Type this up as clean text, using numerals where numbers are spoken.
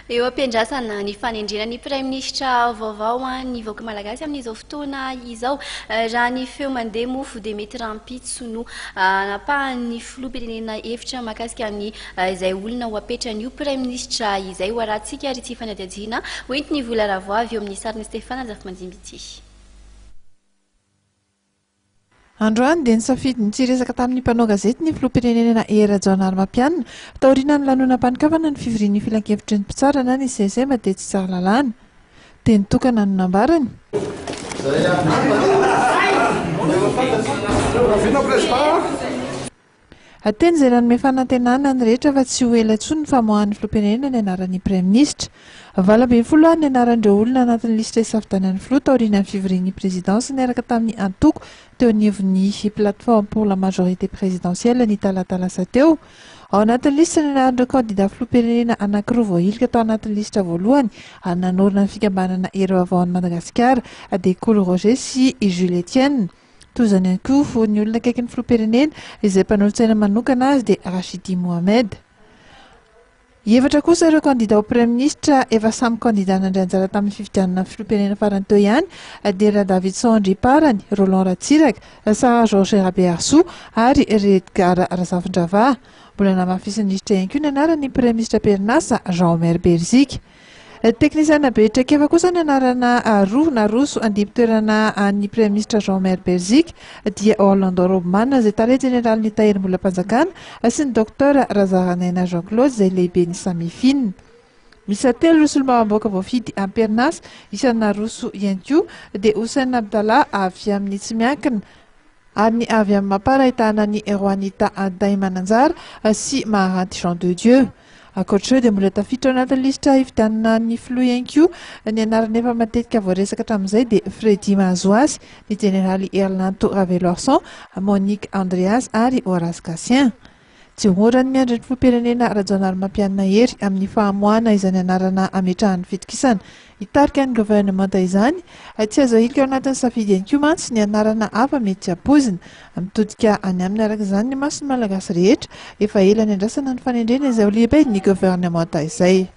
Eo ampiandrasana ny fanendrena ny Prime Ministra vaovao ny vahoaka malagasy amin'izao fotoana izao raha ny feo mandeha mofo dia mety rampitso no napahany filoham-pirenena hevitra mahakasika ny izay olona ho apetrany io Prime Ministra izay ho arahantsika ary tsy fanadihadiana hoentiny vola ravoavy eo amin'ny sariny Stéphane Zafimanjimbity. Androany dia nisafidy nitsiresaka tamin'ny mpanao gazety ny filoham-pirenena Rajaonary Mapianina taoriana ny lanonam-panikavana ny fivorian'ny filan-kevitry ny mpitsarana ny CSM dia tsy tsara lalàna. Dia nitokana no nambarany. Ateny izay nanome fanantenana ny rehetra fa tsy ho ela intsony ny famoahan'ny filoham-pirenena ny anaran'ny Prime Ministra. 27 ny anaran'ireo olona anatin'ny lista isafidianan'ny filoha taorian'ny fivorian'ny présidence niaraka tamin'ny antoko teo anivon'ny plateforme pour la majorité présidentielle ny talatalasa teo. Ao anatin'ny lista ny anaran'ireo candidat filoham-pirenena anankiroa voailika tao anatin'ny lista voalohany ary nanorina ny fikambanana hery vaovao an'i Madagasikara dia Coly Roger sy Jules Etienne. Tozany ihany koa ny olona akaiky ny filoham-pirenena izay mpanolo-tsaina manokana azy dia Rachidi Mohamed. Efatra kosa ireo candidat au Prime Ministre efa samy candidat nandray anjara tamin'ny fifidianana filoham-pirenena farany teo ihany dia Davidson Andriparany, Roland Ratsiraka, Sarah Georges Rabearso ary Edgar Razafindrava. Mbola namafisin'nisitra ihany koa ny anaran'ny Prime Ministre Perinasa Jean-Omer Berzika. Teknisiana Betrakefa kosa ny anarana roa na roso andimitoerana ny Prime Ministre Jean-Omer Berzika dia Orlando Robman izay tare Général ny tahiry mbola mpanjakana sy ny Dr Razaranaina Jean-Claude izay lehibe ny Samifine. Misy telo roso olom-bavam-boaka voafidy Perinasa isana roso ihany koa dia Hossein Abdallah avy amin'ny Tsimiankina ary ny avy amin'ny Mapara ahitana ny Roanita Daimananjara sy Maharanty Jean de Dieu. Ankoatr'ireo dia mbola tafiditra anatin'ny lista hifidianana ny filoha ihany koa ny anarana efa matetika voaresaka hatramin'izay dia Freddy Mazoasy, ny Généraly Erlanto Raveloarson, Monique Andreas ary Horace Cassien. Tsy mora ny miandry ny filoham-pirenena Rajaonary Mapianina hery amin'ny fahamoahana izany anarana ametrahan'ny fitokisana hitarika ny gouvernemanta izany. Tsy azo ahilika ao anatin'ny safidy ihany koa mantsy ny anarana hafa mety tsy hampozina mitodika any amin'ny araka izany ny masony malagasy rehetra efa ela ny andrasana ny fanendrena izay ho lehibe ny gouvernemanta izay.